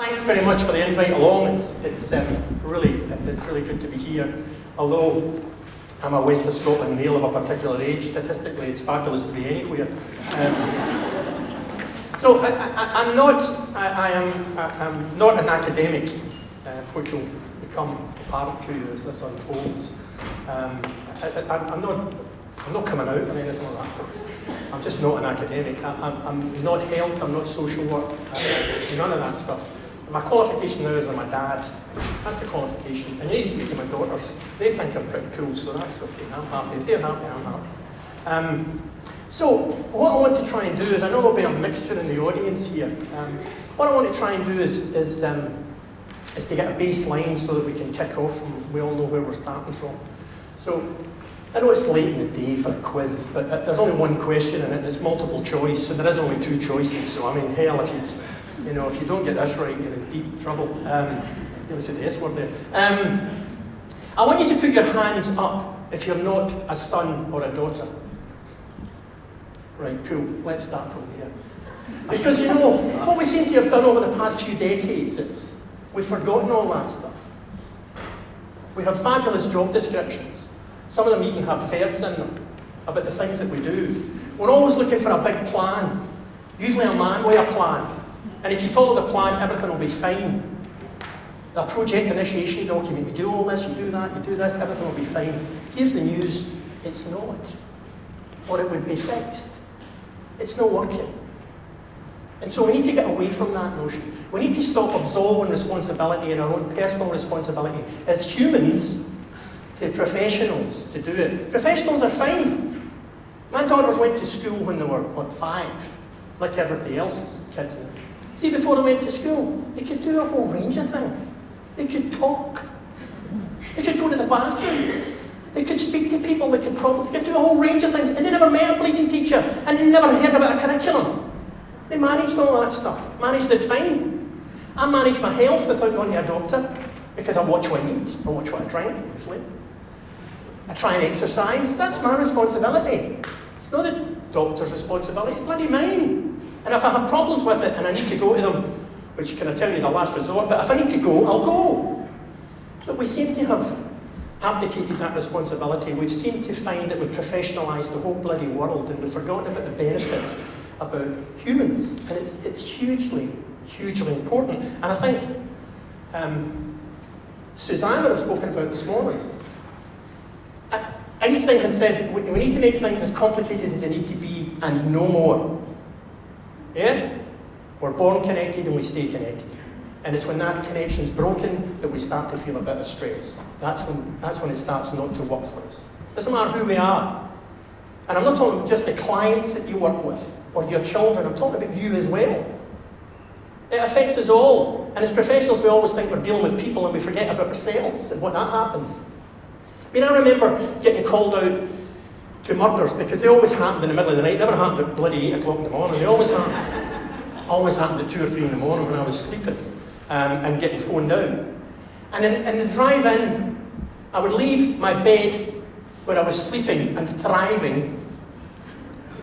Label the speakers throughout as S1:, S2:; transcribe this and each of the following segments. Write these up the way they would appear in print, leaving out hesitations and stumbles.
S1: Thanks very much for the invite along. It's really good to be here. Although I'm a West of Scotland male of a particular age, statistically it's fabulous to be anywhere. So I'm not an academic, which will become apparent to you as this unfolds. I'm not coming out or anything like that. I'm just not an academic. I'm not health, I'm not social work, none of that stuff. My qualification now is I'm a dad. That's the qualification. And you need to speak to my daughters. They think I'm pretty cool, so that's okay. I'm happy. If they're happy, I'm happy. So what I want to try and do is, I know there'll be a mixture in the audience here. What I want to try and do is to get a baseline so that we can kick off and we all know where we're starting from. So I know it's late in the day for a quiz, but there's only one question in it. It's multiple choice, and there is only two choices. So I mean, hell, if you don't get this right, you're in deep trouble. You'll say the S word there. I want you to put your hands up if you're not a son or a daughter. Right, cool. Let's start from here. Because what we seem to have done over the past few decades is we've forgotten all that stuff. We have fabulous job descriptions. Some of them even have verbs in them about the things that we do. We're always looking for a big plan. Usually a man with a plan. And if you follow the plan, everything will be fine. The project initiation document, you do all this, you do that, you do this, everything will be fine. Here's the news, it's not. Or it would be fixed. It's not working. And so we need to get away from that notion. We need to stop absolving responsibility and our own personal responsibility as humans to professionals to do it. Professionals are fine. My daughters went to school when they were, 5, like everybody else's kids. See, before they went to school, they could do a whole range of things. They could talk. They could go to the bathroom. They could speak to people. They could do a whole range of things. And they never met a bleeding teacher. And they never heard about a curriculum. They managed all that stuff. Managed it fine. I manage my health without going to a doctor because I watch what I eat. I watch what I drink, usually. I try and exercise. That's my responsibility. It's not the doctor's responsibility. It's bloody mine. And if I have problems with it and I need to go to them, which can I tell you is a last resort, but if I need to go, I'll go. But we seem to have abdicated that responsibility. We've seemed to find that we've professionalised the whole bloody world and we've forgotten about the benefits about humans. And it's hugely, hugely important. And I think Susanna has spoken about this morning. Einstein had said, we need to make things as complicated as they need to be and no more. Yeah? We're born connected and we stay connected. And it's when that connection's broken that we start to feel a bit of stress. That's when it starts not to work for us. Doesn't matter who we are. And I'm not talking just the clients that you work with or your children, I'm talking about you as well. It affects us all. And as professionals we always think we're dealing with people and we forget about ourselves and what that happens. I mean, I remember getting called out to murders because they always happened in the middle of the night. They never happened at bloody 8 o'clock in the morning. They always happened at 2 or 3 in the morning when I was sleeping and getting phoned out. And in the drive-in, I would leave my bed where I was sleeping and thriving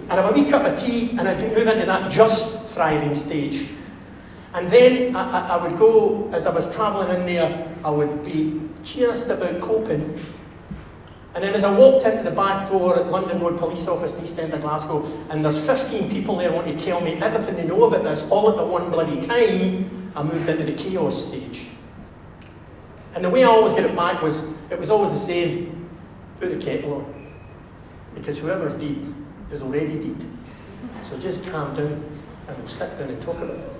S1: and have a wee cup of tea and I'd move into that just thriving stage. And then I would go, as I was travelling in there, I would be just about coping. And then as I walked into the back door at London Road Police Office in East End of Glasgow, and there's 15 people there wanting to tell me everything they know about this, all at the one bloody time, I moved into the chaos stage. And the way I always get it back was, it was always the same, put the kettle on. Because whoever's deed is already deed. So just calm down, and we'll sit down and talk about it.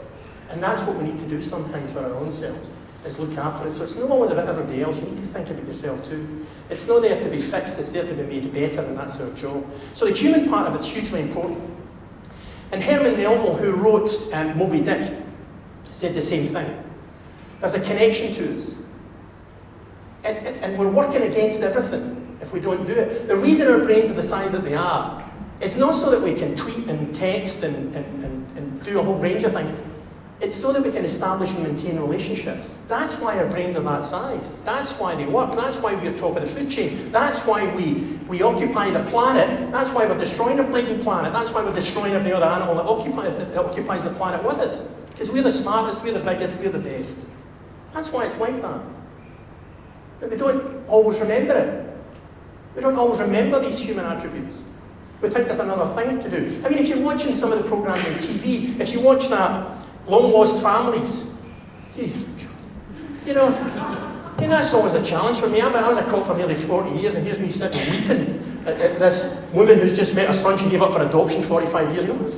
S1: And that's what we need to do sometimes for our own selves, is look after it. So it's not always about everybody else, you need to think about yourself too. It's not there to be fixed, it's there to be made better, and that's our job. So the human part of it's hugely important. And Herman Melville, who wrote Moby Dick, said the same thing. There's a connection to us. And we're working against everything if we don't do it. The reason our brains are the size that they are, it's not so that we can tweet and text and do a whole range of things. It's so that we can establish and maintain relationships. That's why our brains are that size. That's why they work. That's why we're top of the food chain. That's why we occupy the planet. That's why we're destroying the planet. That's why we're destroying every other animal that occupies the planet with us. Because we're the smartest, we're the biggest, we're the best. That's why it's like that. But we don't always remember it. We don't always remember these human attributes. We think there's another thing to do. I mean, if you're watching some of the programs on TV, if you watch that Long Lost Families, you know, that's always a challenge for me. I was a cop for nearly 40 years, and here's me sitting weeping at this woman who's just met her son. She gave up for adoption 45 years ago.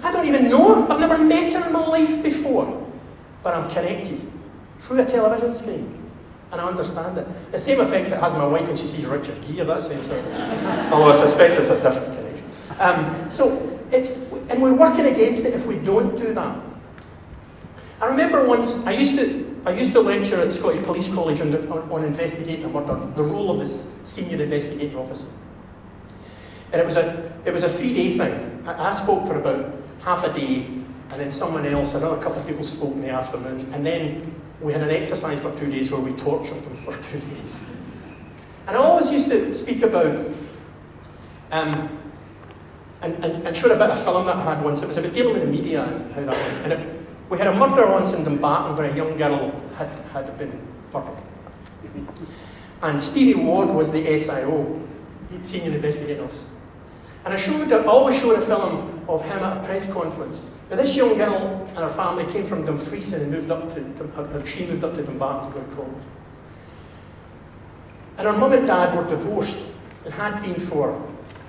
S1: I don't even know her. I've never met her in my life before. But I'm connected through a television screen. And I understand it. The same effect it has on my wife when she sees Richard Gere, that same thing. Although I suspect it's a different connection. And we're working against it if we don't do that. I remember once, I used to lecture at Scottish Police College on investigating a murder, the role of this senior investigating officer. And it was a 3-day thing. I spoke for about half a day, and then someone else, another couple of people spoke in the afternoon, and then we had an exercise for 2 days where we tortured them for 2 days. And I always used to speak about, and showed a bit of film that I had once. It was about dealing with the media and how that went. And we had a murder once in Dumbarton where a young girl had been murdered. And Stevie Ward was the SIO, Senior Investigating Officer. And I always showed a film of him at a press conference. Now this young girl and her family came from Dumfries and moved up to Dumbarton to go to college. And her mum and dad were divorced and had been for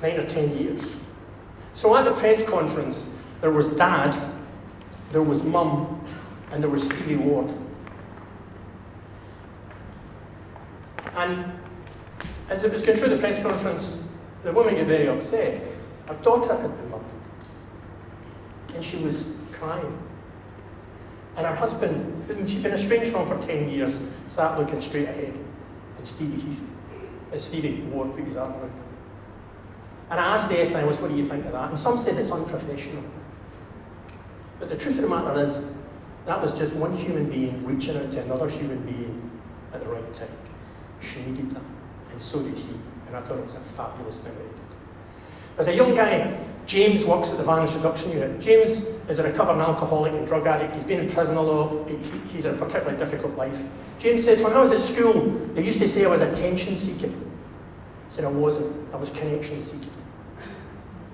S1: 9 or 10 years. So at the press conference, there was Dad, there was Mum, and there was Stevie Ward. And as it was going through the press conference, the woman got very upset. Her daughter had been murdered. And she was crying. And her husband, whom she'd been estranged from for 10 years, sat looking straight ahead. And Stevie Ward put his arm around her. And I asked the SIOs, what do you think of that? And some said it's unprofessional. But the truth of the matter is, that was just one human being reaching out to another human being at the right time. She needed that, and so did he. And I thought it was a fabulous thing that he did. There's a young guy, James, works at the Violence Reduction Unit. James is a recovering alcoholic and drug addict. He's been in prison a lot. He's had a particularly difficult life. James says, when I was at school, they used to say I was attention seeking. He said I wasn't. I was connection seeking.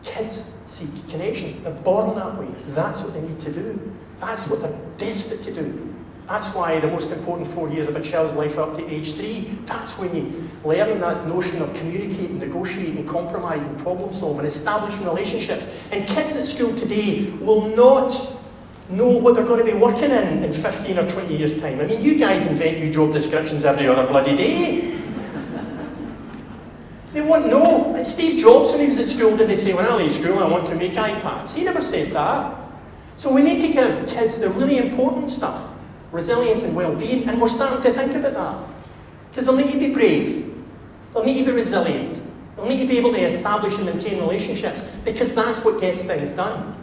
S1: Kids seek connection. They're born that way. That's what they need to do. That's what they're desperate to do. That's why the most important 4 years of a child's life up to age 3, that's when you learn that notion of communicating, negotiating, compromising, problem solving, establishing relationships. And kids at school today will not know what they're going to be working in 15 or 20 years' time. I mean, you guys invent new job descriptions every other bloody day. They won't know. And Steve Jobs, when he was at school, didn't he say, when I leave school, I want to make iPads? He never said that. So we need to give kids the really important stuff, resilience and well-being, and we're starting to think about that. Because they'll need to be brave. They'll need to be resilient. They'll need to be able to establish and maintain relationships, because that's what gets things done.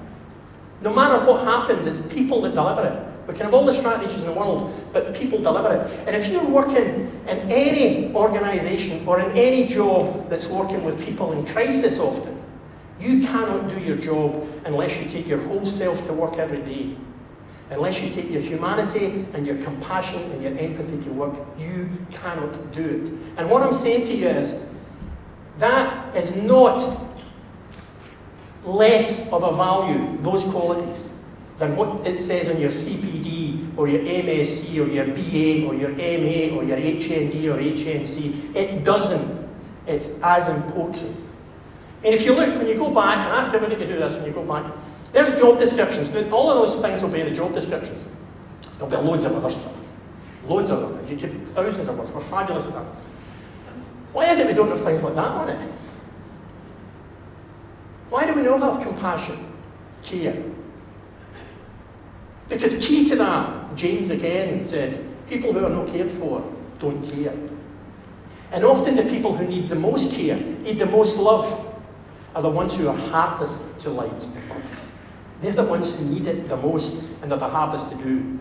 S1: No matter what happens, it's people that deliver it. We can have all the strategies in the world, but people deliver it. And if you're working in any organisation or in any job that's working with people in crisis often, you cannot do your job unless you take your whole self to work every day. Unless you take your humanity and your compassion and your empathy to work, you cannot do it. And what I'm saying to you is, that is not less of a value, those qualities, than what it says on your CPD or your MSc or your BA or your MA or your HND or HNC. It doesn't. It's as important. And if you look, when you go back, and ask everybody to do this when you go back, there's job descriptions. All of those things will be in the job descriptions. There'll be loads of other stuff. Loads of other things. You keep thousands of words. We're fabulous at that. Why is it we don't have things like that on it? Why do we not have compassion, care? Because key to that, James again said, people who are not cared for don't care. And often the people who need the most care, need the most love, are the ones who are hardest to like. They're the ones who need it the most and are the hardest to do.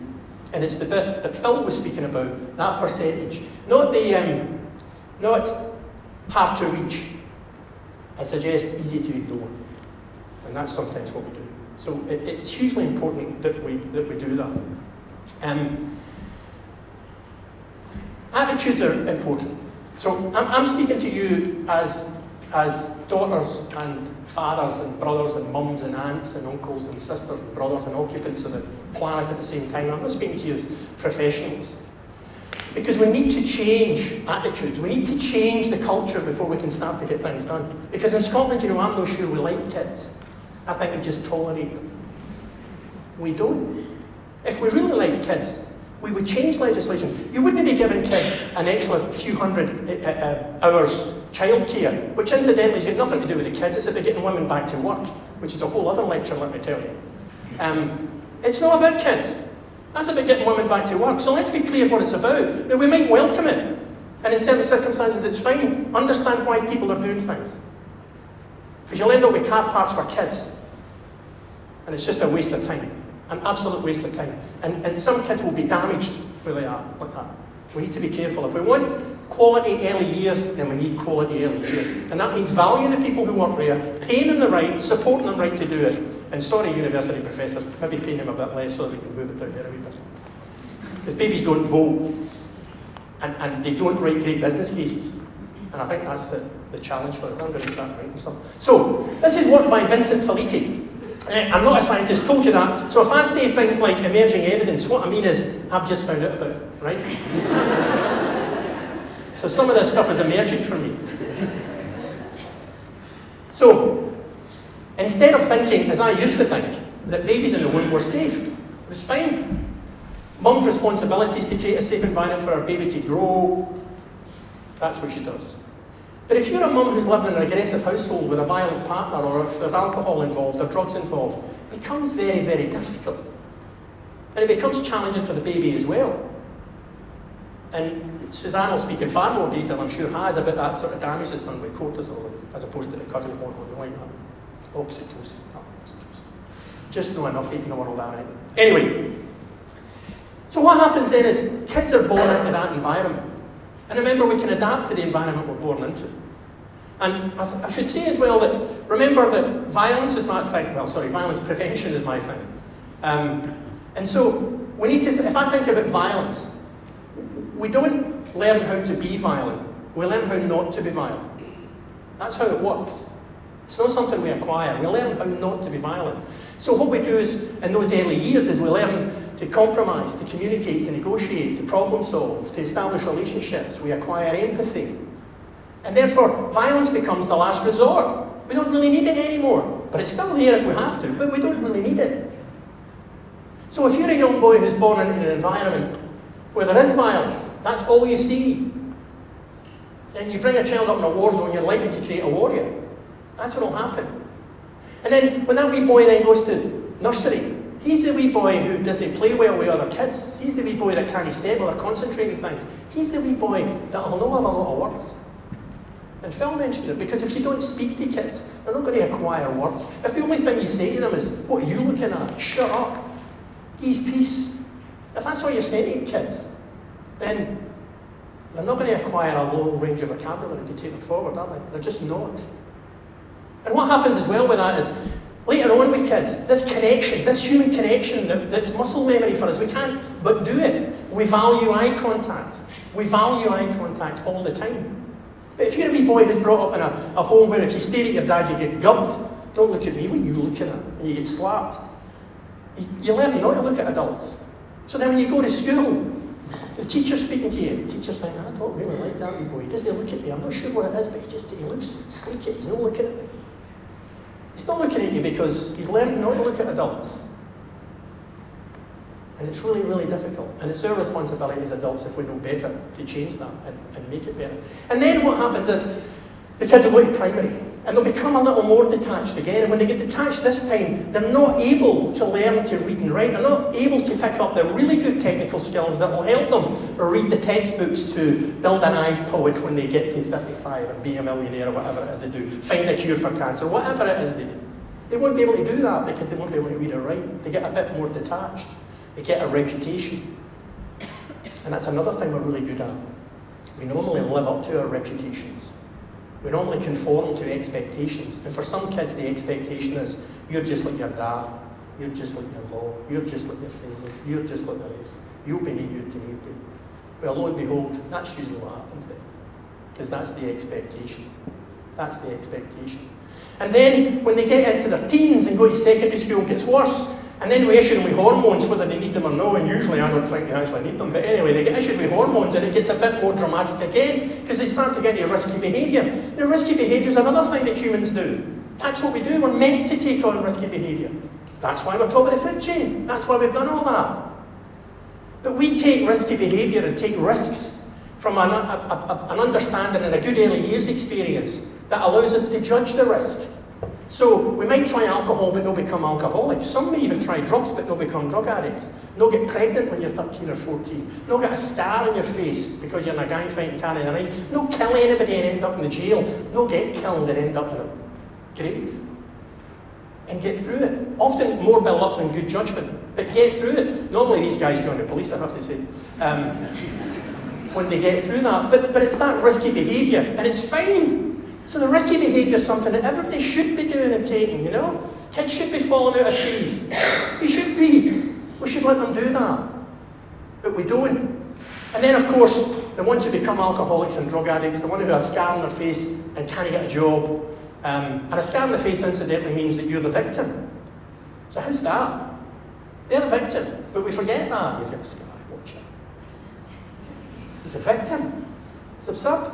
S1: And it's the bit that Phil was speaking about, that percentage. Not hard to reach. I suggest easy to ignore. And that's sometimes what we do. So it's hugely important that we do that. Attitudes are important. So I'm speaking to you as daughters and fathers and brothers and mums and aunts and uncles and sisters and brothers and occupants of the planet at the same time. I'm not speaking to you as professionals. Because we need to change attitudes. We need to change the culture before we can start to get things done. Because in Scotland, I'm not sure we like kids. I think we just tolerate them. We don't. If we really liked kids, we would change legislation. You wouldn't be giving kids an extra few hundred hours childcare, which incidentally has got nothing to do with the kids. It's about getting women back to work, which is a whole other lecture, let me tell you. It's not about kids. That's about getting women back to work. So let's be clear what it's about. Now, we might welcome it, and in certain circumstances it's fine. Understand why people are doing things. Because you'll end up with car parks for kids, and it's just a waste of time. An absolute waste of time. And some kids will be damaged where they are like that. We need to be careful. If we want quality early years, then we need quality early years. And that means valuing the people who work there, paying them the right, supporting them right to do it. And sorry, university professors, maybe paying them a bit less so that we can move it down there a wee bit. Because babies don't vote, and they don't write great business cases. And I think that's the challenge for us. I'm going to start writing some. So, this is work by Vincent Felitti. I'm not a scientist, told you that. So if I say things like emerging evidence, what I mean is, I've just found out about it, right? So some of this stuff is emerging for me. So, instead of thinking, as I used to think, that babies in the womb were safe, it was fine. Mum's responsibility is to create a safe environment for her baby to grow. That's what she does. But if you're a mum who's lived in an aggressive household with a violent partner, or if there's alcohol involved or drugs involved, it becomes very, very difficult. And it becomes challenging for the baby as well. And Suzanne will speak in far more detail, I'm sure, has about that sort of damage that's done with cortisol as opposed to the cuddling hormone. You like that? Oxytocin. Just know enough to ignore all that. Anyway, so what happens then is kids are born into that environment. And remember, we can adapt to the environment we're born into. And I should say as well that, remember that violence is my thing. Well, sorry, violence prevention is my thing. And so, we need to, if I think about violence, we don't learn how to be violent. We learn how not to be violent. That's how it works. It's not something we acquire. We learn how not to be violent. So what we do is, in those early years, is we learn to compromise, to communicate, to negotiate, to problem solve, to establish relationships. We acquire empathy. And therefore, violence becomes the last resort. We don't really need it anymore. But it's still there if we have to, but we don't really need it. So if you're a young boy who's born into an environment where there is violence, that's all you see, then you bring a child up in a war zone, you're likely to create a warrior. That's what will happen. And then, when that wee boy then goes to nursery, he's the wee boy who doesn't play well with other kids. He's the wee boy that can't settle or concentrate on things. He's the wee boy that will know a lot of words. And Phil mentioned it, because if you don't speak to kids, they're not going to acquire words. If the only thing you say to them is, what are you looking at? Shut up. Ease peace. If that's what you're saying to kids, then they're not going to acquire a long range of vocabulary to take them forward, are they? They're just not. And what happens as well with that is, later on with kids, this connection, this human connection that's muscle memory for us, we can't but do it. We value eye contact. We value eye contact all the time. But if you're a wee boy who's brought up in a home where if you stare at your dad you get gubbed, don't look at me, what are you looking at? And you get slapped. You learn not to look at adults. So then when you go to school, the teacher's speaking to you, the teacher's thinking, I don't really like that wee boy, he doesn't look at me, I'm not sure what it is, but he looks sleeky, he's not looking at me. He's not looking at you because he's learning not to look at adults. And it's really, really difficult. And it's our responsibility as adults, if we know better, to change that and make it better. And then what happens is, the kids will go to primary, and they'll become a little more detached again. And when they get detached this time, they're not able to learn to read and write. They're not able to pick up the really good technical skills that will help them read the textbooks to build an iPod when they get to 35 and be a millionaire or whatever it is they do. Find a cure for cancer, whatever it is they do. They won't be able to do that because they won't be able to read or write. They get a bit more detached. They get a reputation. And that's another thing we're really good at. We normally live up to our reputations. We normally conform to expectations. And for some kids, the expectation is, you're just like your dad. You're just like your law. You're just like your family. You're just like the rest. You'll be no good to nobody. Well, lo and behold, that's usually what happens then. Because that's the expectation. That's the expectation. And then, when they get into their teens and go to secondary school, it gets worse. And then we issue them with hormones, whether they need them or not, and usually I don't think they actually need them, but anyway, they get issued with hormones and it gets a bit more dramatic again, because they start to get into risky behaviour. Now, risky behaviour is another thing that humans do. That's what we do, we're meant to take on risky behaviour. That's why we're top of the food chain, that's why we've done all that. But we take risky behaviour and take risks from an understanding and a good early years experience that allows us to judge the risk. So we might try alcohol but not become alcoholics. Some may even try drugs but not become drug addicts. Not get pregnant when you're 13 or 14. Not get a scar on your face because you're in a gang fight and carrying a knife. Not kill anybody and end up in the jail. Not get killed and end up in a grave. And get through it. Often more by luck than good judgment, but get through it. Normally these guys join the police, I have to say, when they get through that. But it's that risky behaviour, and it's fine. So the risky behaviour is something that everybody should be doing and taking, you know? Kids should be falling out of trees. They should be. We should let them do that. But we don't. And then, of course, the ones who become alcoholics and drug addicts, the one who has a scar on their face and can't get a job. And a scar on the face, incidentally, means that you're the victim. So how's that? They're the victim. But we forget that. He's got a scar, watch it. He's a victim. It's absurd.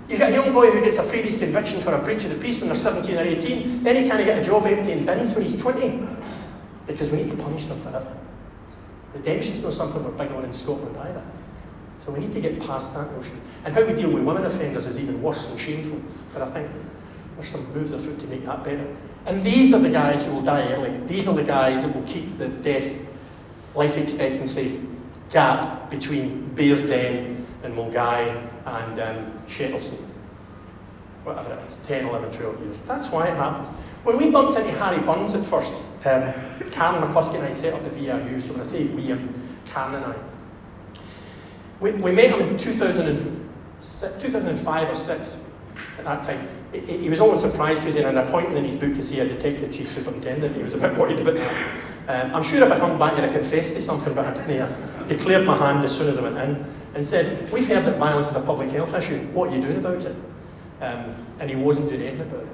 S1: You get a young boy who gets a previous conviction for a breach of the peace when they're 17 or 18, then he can't get a job emptying bins when he's 20. Because we need to punish them for it. Redemption's not something we're big on in Scotland either. So we need to get past that notion. And how we deal with women offenders is even worse and shameful. But I think there's some moves afoot to make that better. And these are the guys who will die early. These are the guys that will keep the death life expectancy gap between Bearsden and Mulgai and Shettleston. Whatever it is, 10, 11, 12 years. That's why it happens. When we bumped into Harry Burns at first, Karen McCluskey and I set up the VRU, so when I say we, Karen and I. We met him in 2005 or 6 at that time. He was always surprised because he had an appointment in his book to see a detective chief superintendent. He was a bit worried about that. I'm sure if I'd come back and I confessed to something, but I didn't. He cleared my hand as soon as I went in and said, "We've heard that violence is a public health issue. What are you doing about it?" And he wasn't doing anything about it.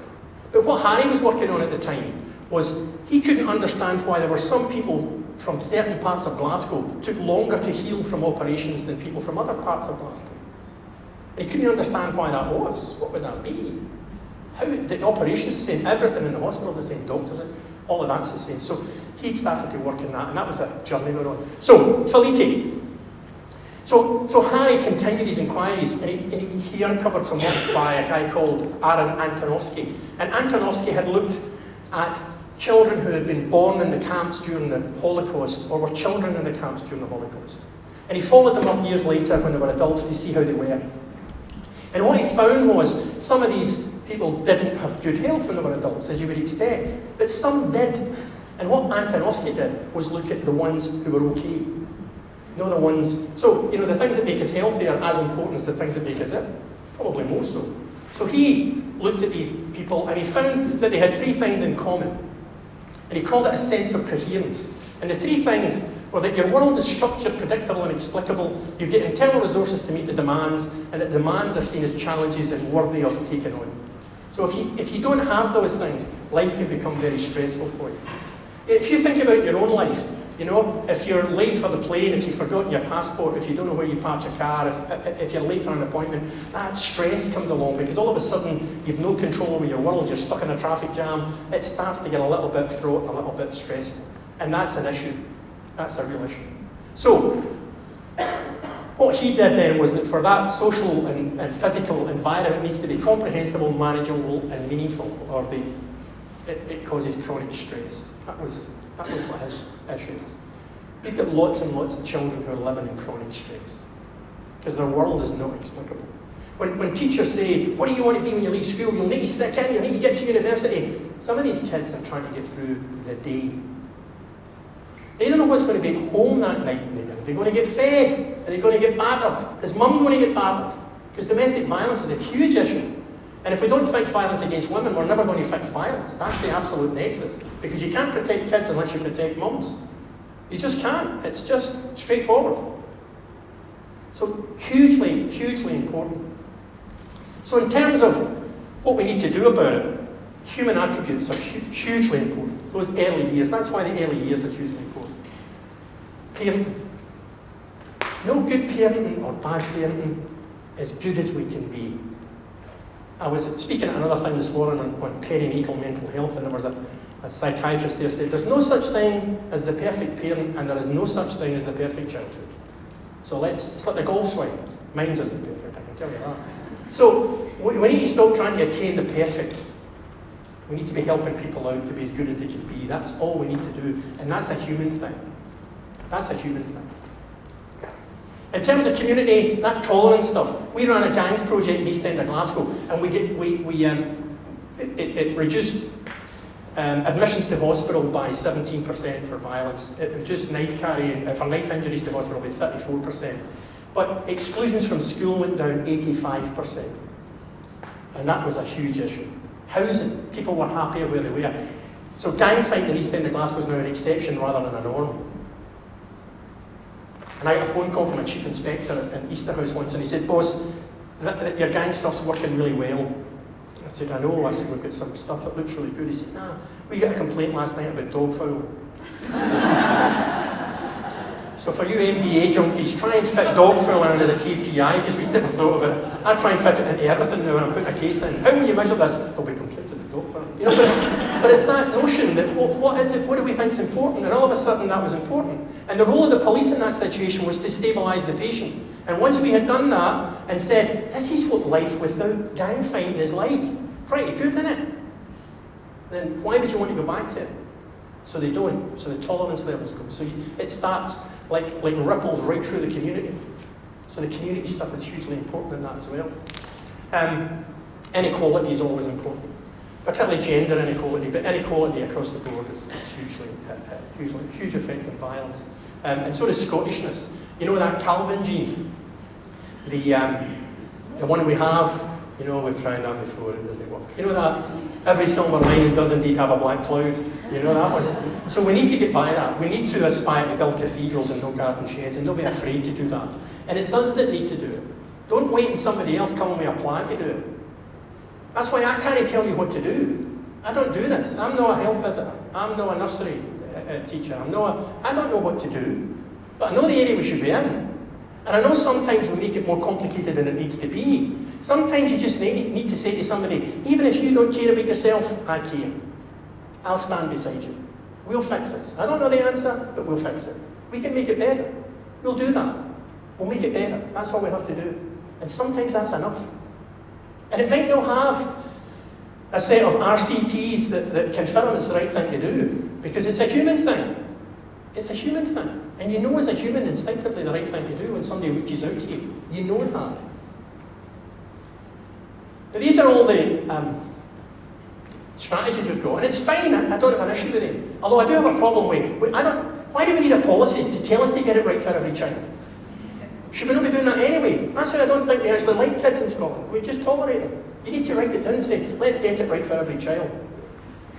S1: But what Harry was working on at the time was he couldn't understand why there were some people from certain parts of Glasgow took longer to heal from operations than people from other parts of Glasgow. He couldn't understand why that was. What would that be? How the operations the same, everything in the hospital is the same, doctors, all of that's the same. So he'd started to work in that, and that was a journey we were on. So, Felice. So Harry continued his inquiries, and he uncovered some work by a guy called Aaron Antonovsky. And Antonovsky had looked at children who had been born in the camps during the Holocaust, or were children in the camps during the Holocaust. And he followed them up years later when they were adults to see how they were. And what he found was some of these people didn't have good health when they were adults, as you would expect, but some did. And what Antonovsky did was look at the ones who were okay. Not the ones, so, the things that make us healthy are as important as the things that make us ill. Probably more so. So he looked at these people and he found that they had 3 things in common. And he called it a sense of coherence. And the 3 things were that your world is structured, predictable and explicable, you get internal resources to meet the demands, and that demands are seen as challenges and worthy of taking on. So if you don't have those things, life can become very stressful for you. If you think about your own life, if you're late for the plane, if you've forgotten your passport, if you don't know where you park your car, if you're late for an appointment, that stress comes along because all of a sudden you've no control over your world, you're stuck in a traffic jam, it starts to get a little bit fraught and a little bit stressful. And that's an issue. That's a real issue. So, what he did then was that for that social and physical environment, it needs to be comprehensible, manageable and meaningful, or it causes chronic stress. That was what his issue is. We've got lots and lots of children who are living in chronic stress because their world is not explicable. When teachers say, "What do you want to be when you leave school? You'll need to stick in, you'll need to get to university." Some of these kids are trying to get through the day. They don't know what's going to be at home that night. Are they going to get fed? Are they going to get battered? Is mum going to get battered? Because domestic violence is a huge issue. And if we don't fix violence against women, we're never going to fix violence. That's the absolute nexus. Because you can't protect kids unless you protect mums. You just can't. It's just straightforward. So hugely, hugely important. So in terms of what we need to do about it, human attributes are hugely important. Those early years, that's why the early years are hugely important. Parenting. No good parenting or bad parenting, as good as we can be. I was speaking at another thing this morning on perinatal mental health, and there was a psychiatrist there said, there's no such thing as the perfect parent, and there is no such thing as the perfect childhood. So it's like the golf swing. Mine's isn't perfect, I can tell you that. So we need to stop trying to attain the perfect. We need to be helping people out to be as good as they can be. That's all we need to do, and that's a human thing. That's a human thing. In terms of community, that tolerance stuff, we ran a gangs project in East End of Glasgow, and it reduced admissions to hospital by 17% for violence. It reduced knife carrying, for knife injuries to hospital by 34%. But exclusions from school went down 85%. And that was a huge issue. Housing, people were happier where they were. So gang fighting in East End of Glasgow is now an exception rather than a norm. And I got a phone call from a chief inspector in Easterhouse once, and he said, boss, your gang stuff's working really well. I said, I know. I said, we've got some stuff that looks really good. He said, nah, we got a complaint last night about dog fowl. So for you MBA junkies, try and fit dog fowl into the KPI, because we never thought of it. I try and fit it into everything now when I'm putting a case in. How will you measure this? There'll be complaints about dog fowl. You know, but it's that notion that what is it? What do we think is important? And all of a sudden that was important. And the role of the police in that situation was to stabilise the patient. And once we had done that and said, this is what life without gang fighting is like, pretty good, isn't it? Then why would you want to go back to it? So they don't. So the tolerance levels go. So it starts like ripples right through the community. So the community stuff is hugely important in that as well. Inequality is always important, particularly gender inequality, but inequality across the board is hugely huge effect on violence. And so does Scottishness. You know that Calvin gene? The one we have, you know, we've tried that before, it doesn't work. You know that every silver lining does indeed have a black cloud? You know that one? So we need to get by that. We need to aspire to build cathedrals and no garden sheds, and don't be afraid to do that. And it's us that need to do it. Don't wait and somebody else come with a plan to do it. That's why I can't tell you what to do. I don't do this. I'm not a health visitor. I'm not a nursery teacher. I don't know what to do. But I know the area we should be in. And I know sometimes we make it more complicated than it needs to be. Sometimes you just need to say to somebody, even if you don't care about yourself, I care. I'll stand beside you. We'll fix this. I don't know the answer, but we'll fix it. We can make it better. We'll do that. We'll make it better. That's all we have to do. And sometimes that's enough. And it might not have a set of RCTs that confirm it's the right thing to do, because it's a human thing. It's a human thing. And you know as a human instinctively the right thing to do when somebody reaches out to you. You know that. But these are all the strategies we've got. And it's fine, I don't have an issue with it. Although I do have a problem with, why do we need a policy to tell us to get it right for every child? Should we not be doing that anyway? That's why I don't think we actually like kids in Scotland. We just tolerate them. You need to write it down and say, let's get it right for every child.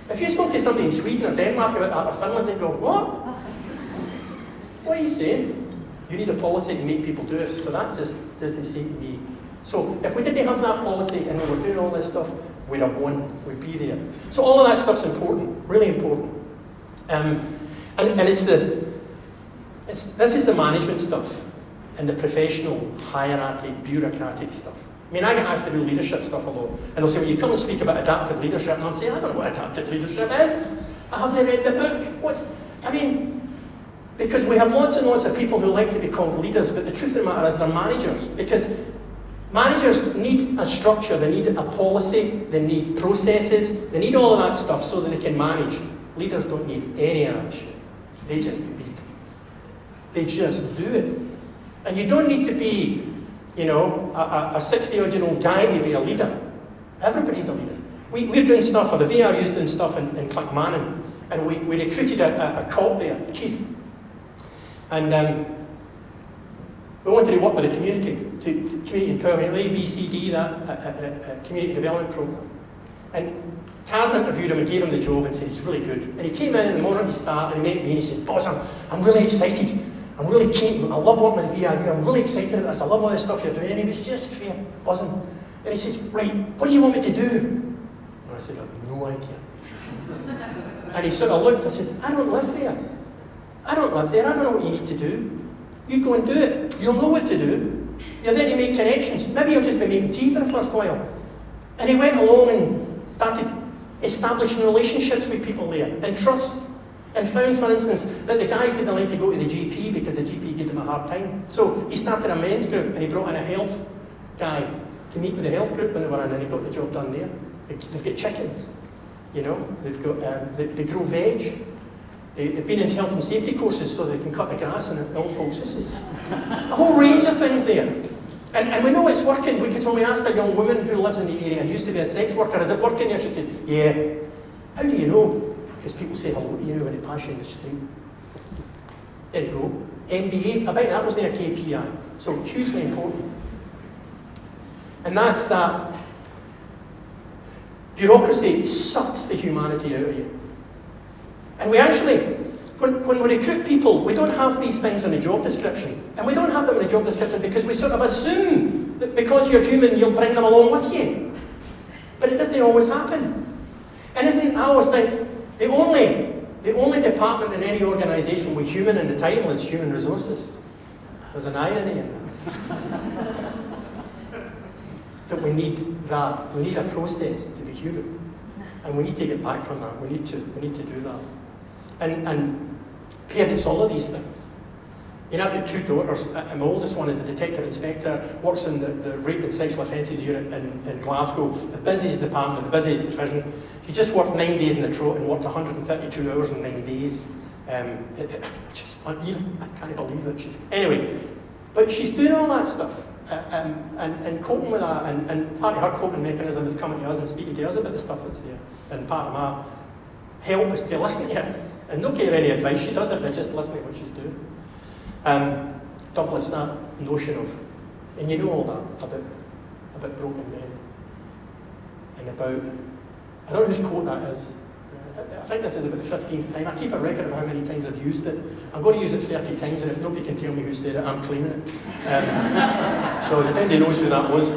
S1: If you spoke to somebody in Sweden or Denmark about that or Finland, they'd go, what? What are you saying? You need a policy to make people do it. So that just doesn't seem to me. So if we didn't have that policy and we were doing all this stuff, we'd have won. We'd be there. So all of that stuff's important, really important. And this is the management stuff and the professional, hierarchy, bureaucratic stuff. I mean, I get asked to do leadership stuff a lot, and they'll say, well, you come and speak about adaptive leadership, and I'll say, I don't know what adaptive leadership is. I haven't read the book. Because we have lots and lots of people who like to be called leaders, but the truth of the matter is they're managers, because managers need a structure, they need a policy, they need processes, they need all of that stuff so that they can manage. Leaders don't need any of that shit. They just lead. They just do it. And you don't need to be, you know, a 60-odd-year-old guy to be a leader. Everybody's a leader. We're doing stuff, or the VRU's doing stuff in Clackmannan, and we recruited a cop there, Keith. And We wanted to work with the community, to community empowerment, ABCD, that community development program. And Karen interviewed him and gave him the job and said, he's really good. And he came in the morning he started and he met me and he said, boss, I'm really excited. I'm really keen. I love working with the VIU. I'm really excited about this. I love all this stuff you're doing. And he was just fair buzzing. And he says, right, what do you want me to do? And I said, I have no idea. And he sort of looked and said, I don't live there. I don't live there. I don't know what you need to do. You go and do it. You'll know what to do. You're there to make connections. Maybe you'll just be making tea for the first while. And he went along and started establishing relationships with people there and trust. And found, for instance, that the guys didn't like to go to the GP because the GP gave them a hard time. So he started a men's group and he brought in a health guy to meet with the health group when they were in, and he got the job done there. They've got chickens, you know, they've got, they grow veg. They've been in health and safety courses so they can cut the grass and all folks. This is a whole range of things there. And we know it's working because when we asked a young woman who lives in the area, used to be a sex worker, is it working there? She said, yeah. How do you know? Because people say hello to you when they pass you in the street. There you go. MBA, I bet that was their KPI. So hugely important. And that's that. Bureaucracy sucks the humanity out of you. And we actually, when we recruit people, we don't have these things in the job description. And we don't have them in the job description because we sort of assume that because you're human, you'll bring them along with you. But it doesn't always happen. And I always think, the only department in any organisation with human in the title is human resources. There's an irony in that. That we need that. We need a process to be human. And we need to get back from that. We need to do that. And parents, all of these things. You know, I've got two daughters, and my oldest one is a detective inspector, works in the rape and sexual offences unit in Glasgow, the busiest department, the busiest division. She just worked 9 days in the trot and worked 132 hours in 9 days. Just uneven, I can't believe it. Anyway, but she's doing all that stuff and coping with that, and part of her coping mechanism is coming to us and speaking to us about the stuff that's there. And part of my help is to listen to her and not give her any advice. She does it, but just listen to what she's doing. Douglas, that notion of, and you know all that about broken men, and about, I don't know whose quote that is. I think this is about the 15th time. I keep a record of how many times I've used it. I'm going to use it 30 times, and if nobody can tell me who said it, I'm claiming it. So if anybody knows who that was.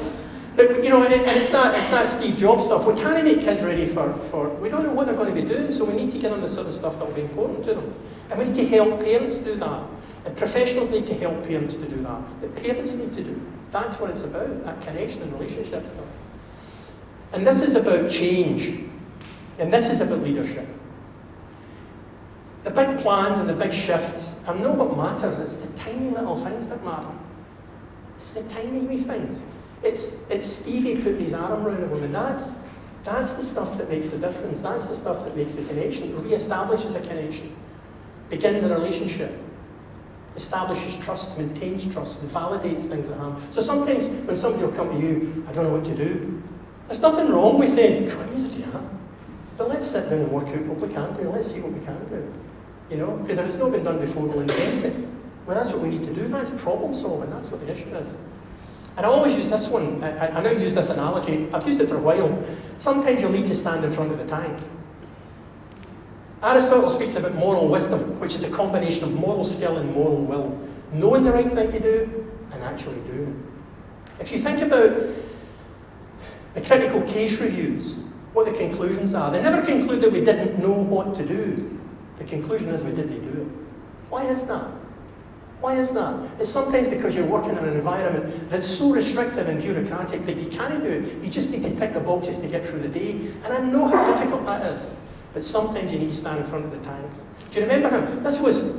S1: But, you know, and it's that Steve Jobs stuff. We can't make kids ready for, we don't know what they're going to be doing, so we need to get on the sort of stuff that will be important to them. And we need to help parents do that. And professionals need to help parents to do that. But parents need to do. That's what it's about, that connection and relationship stuff. And this is about change. And this is about leadership. The big plans and the big shifts are not what matters. It's the tiny little things that matter. It's the tiny wee things. It's Stevie putting his arm around a woman. That's the stuff that makes the difference. That's the stuff that makes the connection. It re-establishes a connection. Begins a relationship. Establishes trust, maintains trust, and validates things at hand. So sometimes when somebody will come to you, I don't know what to do. There's nothing wrong with saying, come on, you do that. But let's sit down and work out what we can do. Let's see what we can do. You know, because if it's not been done before, we'll invent it. Well, that's what we need to do. That's problem solving. That's what the issue is. And I always use this one. I now use this analogy. I've used it for a while. Sometimes you'll need to stand in front of the tank. Aristotle speaks about moral wisdom, which is a combination of moral skill and moral will. Knowing the right thing to do and actually doing it. If you think about the critical case reviews, what the conclusions are, they never conclude that we didn't know what to do. The conclusion is we didn't do it. Why is that? Why is that? It's sometimes because you're working in an environment that's so restrictive and bureaucratic that you can't do it. You just need to tick the boxes to get through the day. And I know how difficult that is. But sometimes you need to stand in front of the tanks. Do you remember him? This was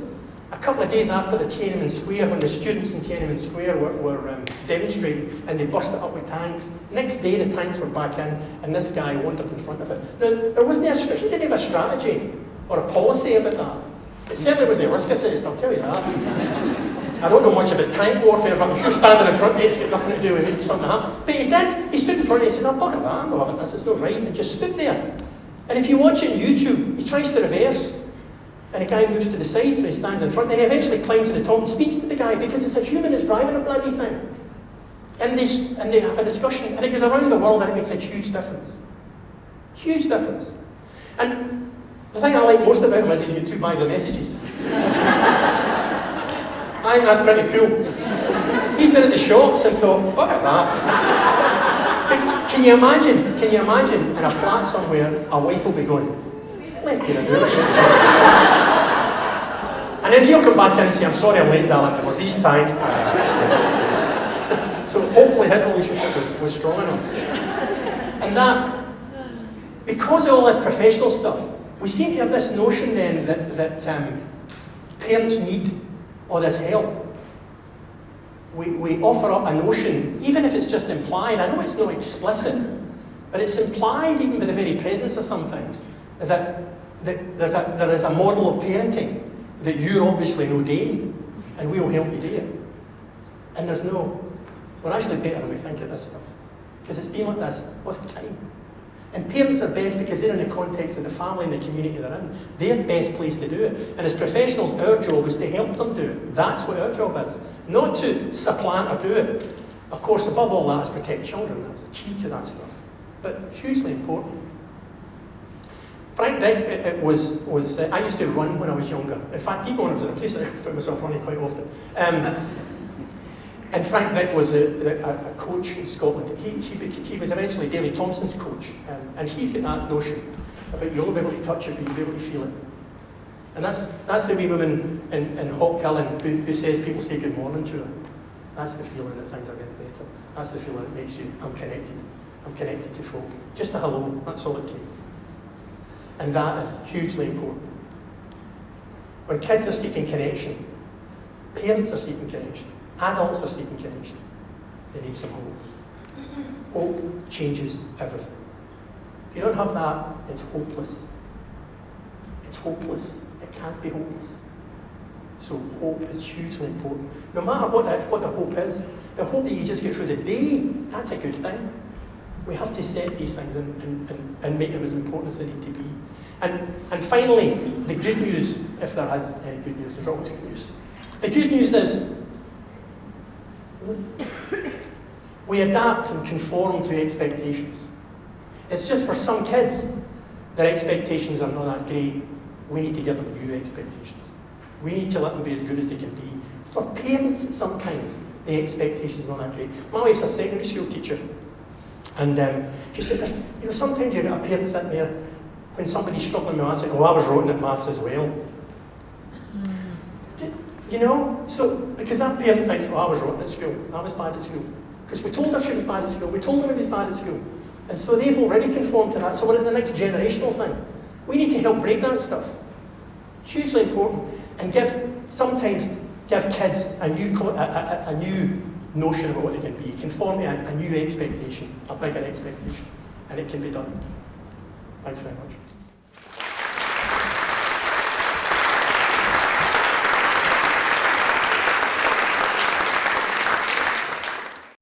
S1: a couple of days after the Tiananmen Square, when the students in Tiananmen Square were demonstrating, and they burst it up with tanks. Next day the tanks were back in, and this guy wandered in front of it. Now, there wasn't he didn't have a strategy or a policy about that. It certainly wasn't a risk assessment, I'll tell you that. I don't know much about tank warfare, but I'm sure standing in front of it's got nothing to do with it, something like that. But he did. He stood in front of it and said, oh, bugger that, I'm not having this, it's not right, and just stood there. And if you watch it on YouTube, he tries to reverse. And a guy moves to the side, so he stands in front, and he eventually climbs to the top and speaks to the guy because it's a human that's driving a bloody thing. And they have a discussion, and it goes around the world, and it makes a huge difference. Huge difference. And the thing I like most about him is he's got 2 bags of messages. I think that's pretty cool. He's been at the shops and thought, look at that. Can you imagine in a flat somewhere, a wife will be going, left here and and then he'll come back in and say, I'm sorry I'm late, darling, there was these times. So hopefully his relationship was strong enough. And that, because of all this professional stuff, we seem to have this notion then that parents need all this help. We offer up a notion, even if it's just implied, I know it's not explicit, but it's implied even by the very presence of some things, that there is a model of parenting that you're obviously no doing, and we'll help you do it. And there's no, we're actually better when we think of this stuff, because it's been like this all the time. And parents are best because they're in the context of the family and the community they're in. They're best placed to do it. And as professionals, our job is to help them do it. That's what our job is. Not to supplant or do it. Of course, above all that is protect children. That's key to that stuff. But hugely important. Frank Dick, I used to run when I was younger. In fact, even when I was in a place, I found myself running quite often. And Frank Dick was a coach in Scotland. He was eventually Daley Thompson's coach. And he's got that notion about you'll be able to touch it, but you'll be able to feel it. And that's the wee woman in Hawk Hill who says people say good morning to her. That's the feeling that things are getting better. That's the feeling that makes you, I'm connected. I'm connected to folk. Just a hello, that's all it takes. And that is hugely important. When kids are seeking connection, parents are seeking connection, adults are seeking connection, they need some hope. Hope changes everything. If you don't have that, it's hopeless. It's hopeless. It can't be hopeless. So hope is hugely important. No matter what the hope is, the hope that you just get through the day, that's a good thing. We have to set these things and make them as important as they need to be. And finally, the good news, if there has any good news, there's always good news. The good news is we adapt and conform to expectations. It's just for some kids, their expectations are not that great. We need to give them new expectations. We need to let them be as good as they can be. For parents, sometimes the expectations are not that great. My wife's a secondary school teacher, and she said, sometimes you get a parent sitting there when somebody's struggling with maths, and I was rotten at maths as well. So because that parent thinks, I was rotten at school, I was bad at school. Because we told her she was bad at school, we told her he was bad at school. And so they've already conformed to that, so we're in the next generational thing. We need to help break that stuff. Hugely important. And sometimes give kids a new notion of what they can be, conform to a new expectation, a bigger expectation. And it can be done. Thanks very much.